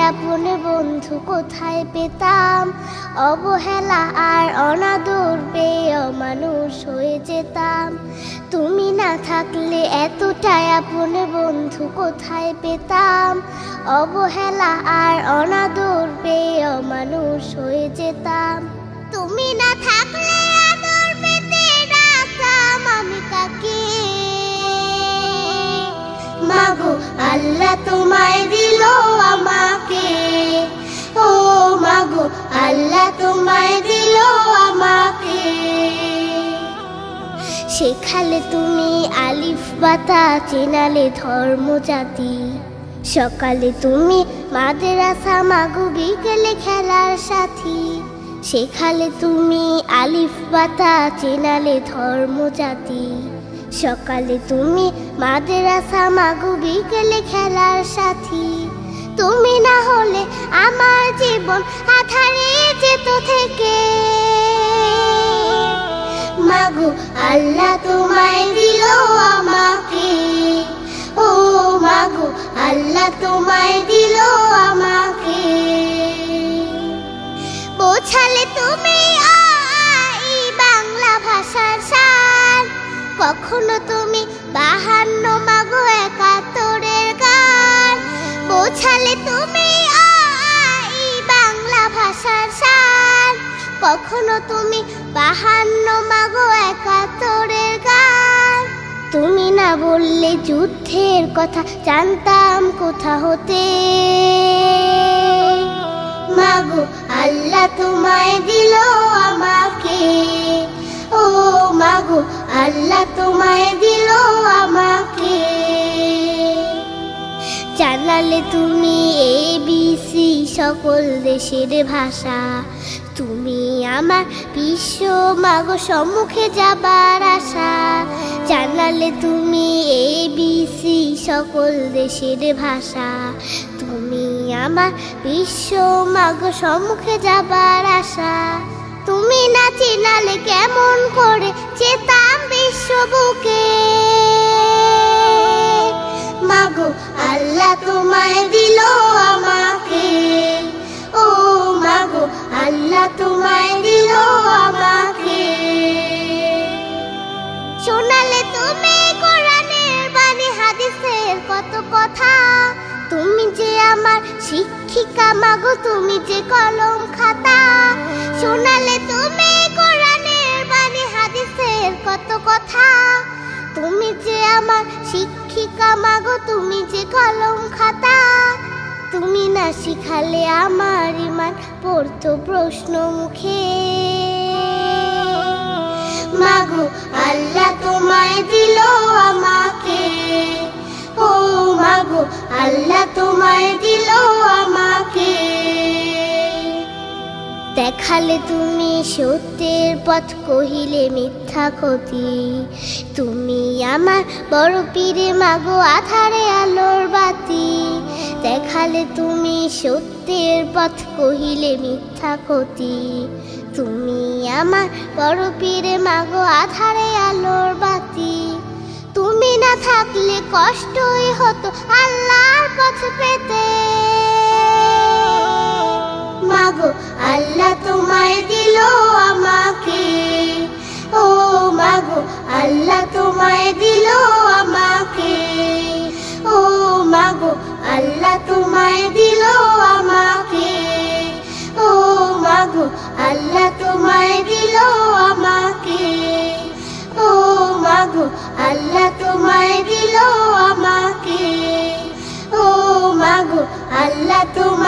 আপন বন্ধু কোথায় পেতাম, অবহেলা আর অনাদর পেয়ে অমানুষ হয়ে যেতাম। তুমি না থাকলে এতটাই আপন বন্ধু কোথায় পেতাম, অবহেলা আর অনাদর পেয়ে অমানুষ হয়ে যেতাম। তুমি না থাকলে আদর পেতে ডাকতাম আমি কাকে, মাগো আল্লাহ তোমায় দিল আমাকে, ও মাগো আল্লাহ তোমায় দিল আমাকে। শেখালে তুমি আলিফ বাতা, চেনালে ধর্ম জাতি, সকালে তুমি মাদ্রাসা মাগো বিকেলে খেলার সাথী। শেখালে তুমি আলিফ বাতা, চেনালে ধর্ম জাতি, সকালে তুমি মাদ্রাসা মাগো বিকেলে খেলার সাথী। তুমি না হলে আমার জীবন আধারে যেত থেকে, মাগো আল্লাহ তোমায় দিল আমাকে, ও মাগো আল্লাহ তোমায় দিল আমাকে। বোঝালে তুমি বাংলা ভাষার সার, কখনো তুমি 52 মাগো 71-এর গান। বোঝালে তুমি বাংলা ভাষার সার, কখনো তুমি 52 মাগো 71-এর গান। তুমি না বললে যুদ্ধের কথা জানতাম কোথা হতে, মাগো আল্লাহ তোমায় দিল আমাকে, ও মাগো আল্লাহ তোমায় দিল আমাকে। জানালে তুমি ABC সকল দেশের ভাষা, তুমি আমার বিশ্ব মাগো সম্মুখে যাবার আশা। জানালে তুমি ABC সকল দেশের ভাষা, তুমি আমার বিশ্ব মাগো সম্মুখে যাবার আশা। তুমি না চিনালে কেমন করে যেতাম বিশ্ব বুকে, মাগো আল্লাহ তোমায় দিল আমাকে, ও মাগো আল্লাহ তোমায় দিল আমাকে। শোনালে তুমি কোরআনের বাণী হাদিসের কত কথা, তুমি যে আমার শিক্ষিকা মাগো তুমি যে কলম খাতা। শোনালে তুমি কোরআনের বাণী হাদিসের কত কথা, তুমি যে আমার শিক্ষিকা মাগো তুমি যে কলম খাতা। তুমি না শিখালে আমার ইমান পড়তো প্রশ্ন মুখে, মাগো আল্লাহ তোমায় দিল আমাকে, ও মাগো আল্লাহ তোমায় দিল আমাকে। দেখালে তুমি সত্যের পথ, কহিলে মিথ্যা ক্ষতি, তুমি আমার বড় পীরে মাগো আধারে আলোর বাতি। দেখালে তুমি সত্যের পথ, কহিলে মিথ্যা ক্ষতি, তুমি আমার বড় পীরে মাগো আধারে আলোর বাতি। তুমি না থাকলে কষ্টই হতো আল্লাহর পথ পেতে, মাগো আল্লাহ তোমায় দিল আমাকে, ও মাগো আল্লাহ তোমায় দিল আমাকে, ও মাগো আল্লাহ তোমায় দিল আমাকে, ও মাগো আল্লাহ তোমায় দিল আমাকে, ও মাগো আল্লাহ তোমায় দিল আমাকে, ও মাগো আল্লাহ তোমায়